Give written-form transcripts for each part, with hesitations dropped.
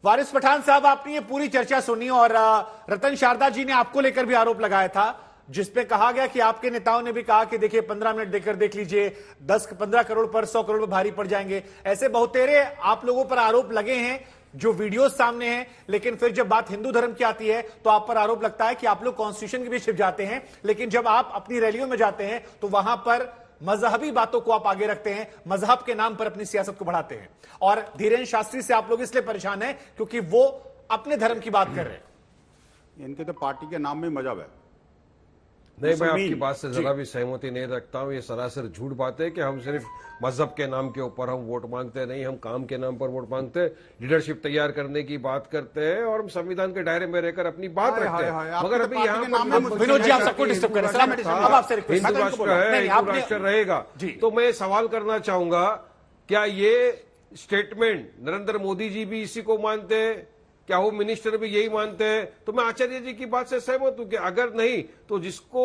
वारिस पठान साहब, आपने ये पूरी चर्चा सुनी और रतन शारदा जी ने आपको लेकर भी आरोप लगाया था, जिसपे कहा गया कि आपके नेताओं ने भी कहा कि देखिए 15 मिनट देकर देख लीजिए, 10-15 करोड़ पर 100 करोड़ में भारी पड़ जाएंगे। ऐसे बहुतेरे आप लोगों पर आरोप लगे हैं जो वीडियो सामने हैं, लेकिन फिर जब बात हिंदू धर्म की आती है तो आप पर आरोप लगता है कि आप लोग कॉन्स्टिट्यूशन के भी छिप जाते हैं, लेकिन जब आप अपनी रैलियों में जाते हैं तो वहां पर मजहबी बातों को आप आगे रखते हैं, मजहब के नाम पर अपनी सियासत को बढ़ाते हैं। और धीरेन्द्र शास्त्री से आप लोग इसलिए परेशान हैं क्योंकि वो अपने धर्म की बात कर रहे हैं। इनके तो पार्टी के नाम में मजहब है। नहीं, मैं आपकी बात से जरा भी सहमति नहीं रखता हूं। ये सरासर झूठ बात है कि हम सिर्फ मजहब के नाम के ऊपर हम वोट मांगते नहीं, हम काम के नाम पर वोट मांगते हैं, लीडरशिप तैयार करने की बात करते हैं और हम संविधान के दायरे में रहकर अपनी बात रखते हैं। मगर अभी यहाँ पर विनोद जी, आप सबको डिस्टर्ब कर रहे हैं। अब आपसे हिंदू राष्ट्र है, हिंदू राष्ट्र रहेगा। तो मैं सवाल करना चाहूंगा, क्या ये स्टेटमेंट नरेंद्र मोदी जी भी इसी को मानते हैं? क्या वो मिनिस्टर भी यही मानते हैं? तो मैं आचार्य जी की बात से सहमत हूं कि अगर नहीं तो जिसको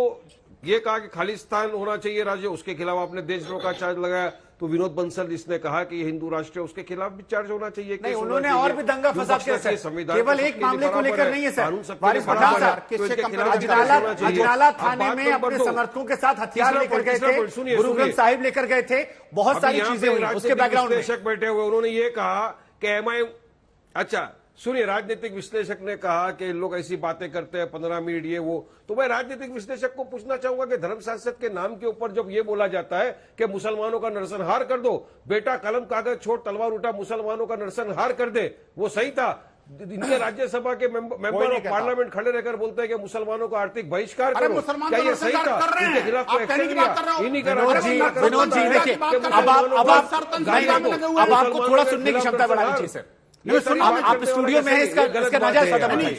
ये कहा कि खालिस्तान होना चाहिए राज्य, उसके खिलाफ आपने देशद्रोह का चार्ज लगाया। तो विनोद बंसल जिसने कहा कि ये हिंदू राष्ट्र है, उसके खिलाफ भी चार्ज होना चाहिए। नहीं, उन्होंने और भी दंगा फसाद किया सर, केवल एक मामले को लेकर नहीं है सर। वारिस पठान साहब अजनाला थाने में अपने समर्थकों के साथ हथियार लेकर गए थे, गुरु ग्रंथ साहिब लेकर गए थे, बहुत सारी चीजें हुई उसके बैकग्राउंड में। बैठे हुए उन्होंने ये कहा कि एमआईएम, अच्छा सुनिए, राजनीतिक विश्लेषक ने कहा कि लोग ऐसी बातें करते हैं 15 मिनट ये वो। तो मैं राजनीतिक विश्लेषक को पूछना चाहूंगा कि धर्म सांसद के नाम के ऊपर जब ये बोला जाता है कि मुसलमानों का नरसंहार कर दो, बेटा कलम कागज छोड़ तलवार उठा मुसलमानों का नरसंहार कर दे, वो सही था? इनके राज्यसभा के मेंबर ऑफ पार्लियामेंट खड़े रहकर बोलते हैं कि मुसलमानों का आर्थिक बहिष्कार करो, क्या ये सही था? इनके खिलाफ तो एक्शन लिया इन्हीं का। विनोद जी देखिए, अब आपको थोड़ा सुनने की क्षमता बढ़ानी चाहिए सर। आप स्टूडियो में हैं, इसका नाजायज फायदा नहीं,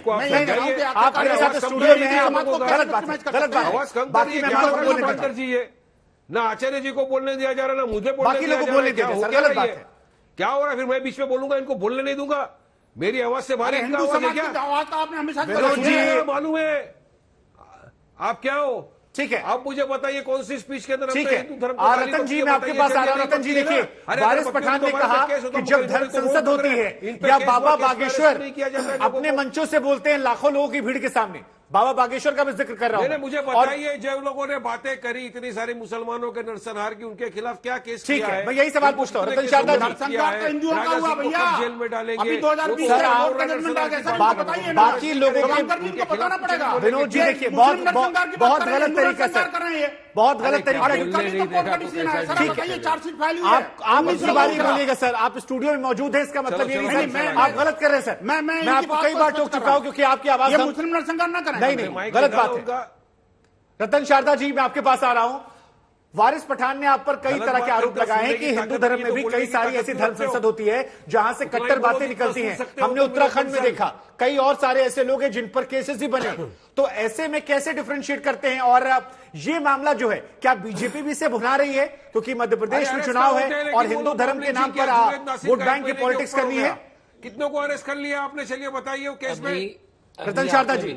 आप मेरे साथ स्टूडियो में हैं, गलत बात। बाकी मेहमानों को बोलने दीजिए, ना आचार्य जी को बोलने दिया जा रहा, ना मुझे बाकी लोगों को बोलने दिया, गलत बात है। क्या हो रहा है? फिर मैं बीच में बोलूंगा, इनको बोलने नहीं दूंगा? मेरी आवाज से बाहर इनका आवाज है क्या? आपने हमेशा मालूम है आप क्या हो? ठीक है, आप मुझे बताइए कौन सी स्पीच के अंदर ठीक है। रतन जी, मैं आपके पास आ रहा हूं। रतन जी देखिए, वारिस पठान ने कहा कि जब धर्म संसद होती है या बाबा बागेश्वर अपने मंचों से बोलते हैं लाखों लोगों की भीड़ के सामने, बाबा बागेश्वर का भी जिक्र कर रहा हूं। मुझे बताइए, जब लोगों ने बातें करी इतनी सारी मुसलमानों के नरसंहार की, उनके खिलाफ क्या केस किया है? मैं यही सवाल पूछता हूं रतन शारदा जी। हिंदुओं का हुआ भैया, जेल में डालेंगे, 2020 बाकी लोगों के बताना पड़ेगा। विनोद जी देखिए, बहुत गलत तरीका से, बहुत गलत तरीका। आप इसके बारे में बोलिएगा सर, आप स्टूडियो में मौजूद है, इसका मतलब ये नहीं आप गलत कर रहे हैं सर। मैं आपको कई बार टोक चुका हूं क्योंकि आपकी आवाज मुस्लिम नरसंहार ना करें। नहीं, गलत बात है। रतन शारदा जी, मैं आपके पास आ रहा हूं। वारिस पठान ने आप पर कई तरह के आरोप लगाए हैं कि हिंदू धर्म में भी कई सारी ऐसी धर्म संसद होती है जहां से कट्टर बातें निकलती हैं। हमने उत्तराखंड में देखा, कई और सारे ऐसे लोग हैं जिन पर केसेस भी बने। तो ऐसे में कैसे डिफरेंशिएट करते हैं? और ये मामला जो है, क्या बीजेपी भी इसे भुना रही है क्योंकि मध्य प्रदेश में चुनाव है और हिंदू धर्म के नाम पर वोट बैंक की पॉलिटिक्स करनी है? कितनों को अरेस्ट कर लिया आपने? चलिए बताइए केस में। रतन शारदा जी,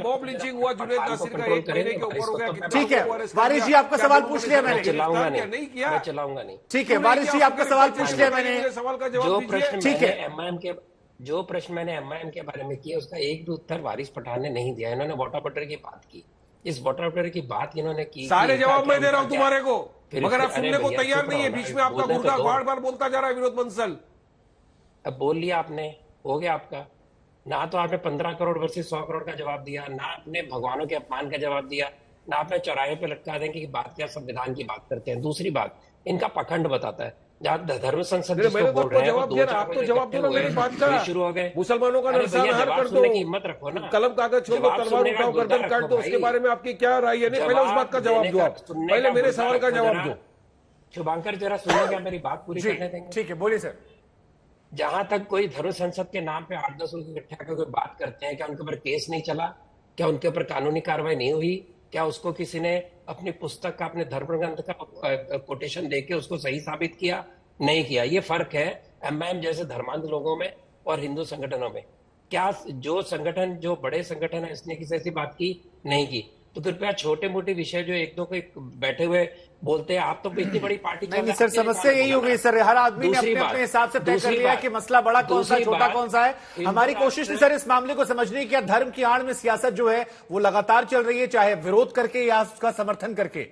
मॉब लिंचिंग हुआ जुनैद नासिर का, 1 महीने के ऊपर हो गया। ठीक है वारिस जी, आपका सवाल पूछ लिया मैंने। नहीं किया, चलाऊंगा नहीं। ठीक है वारिस जी, आपका सवाल पूछ लिया मैंने। सवाल का जवाब दीजिए। ठीक है, जो प्रश्न मैंने एमआईएम के बारे में किया उसका एक भी उत्तर वारिस पठान ने नहीं दिया। इन्होंने वाटर बटर की बात की, इस वाटर बटर की बात इन्होंने की। सारे जवाब मैं दे रहा हूं तुम्हारे को, मगर आप सुनने को तैयार नहीं है। बीच में आपका मुर्गा बार बार बोलता जा रहा है विनोद बंसल। अब बोल लिया आपने, हो गया आपका। ना तो आपने 15 करोड़ वर्सेस 100 करोड़ का जवाब दिया, ना आपने भगवानों के अपमान का जवाब दिया, ना आपने चौराहे पे लटका देंगे कि बात क्या संविधान की बात करते हैं। दूसरी बात, इनका पखंड बताता है। जहाँ धर्म संसद जिसको बोल रहे हैं, आप तो जवाब दो ना मेरी बात का। शुरू हो गए मुसलमानों का नरसंहार कर दो, हिम्मत रखो ना, कलम कागज छोड़ दो, तलवार उठाओ, गर्दन काट दो, उसके बारे में आपकी क्या राय है? नहीं, पहले उस बात का जवाब दो आप, पहले मेरे सवाल का जवाब दो। शुभांकर जरा सुनिएगा, मेरी बात पूरी करने देंगे? ठीक है, बोलिए सर। जहां तक कोई धर्म संसद के नाम पे 8-10 लोग इकट्ठा करके बात करते हैं, क्या उनके ऊपर केस नहीं चला? क्या उनके ऊपर कानूनी कार्रवाई नहीं हुई? क्या उसको किसी ने अपनी पुस्तक का, अपने धर्म ग्रंथ का कोटेशन देके उसको सही साबित किया? नहीं किया। ये फर्क है एमआईएम जैसे धर्मांध लोगों में और हिंदू संगठनों में। क्या जो संगठन, जो बड़े संगठन है, इसने किसी ऐसी बात की? नहीं की। तो कृपया छोटे मोटे विषय जो एक दो को बैठे हुए बोलते हैं आप तो इतनी बड़ी पार्टी नहीं नहीं सर, समस्या यही हो गई सर, हर आदमी ने अपने अपने हिसाब से तय कर लिया है कि मसला बड़ा कौन सा, छोटा कौन सा है। हमारी कोशिश थी सर इस मामले को समझने की, क्या धर्म की आड़ में सियासत जो है वो लगातार चल रही है, चाहे विरोध करके या उसका समर्थन करके।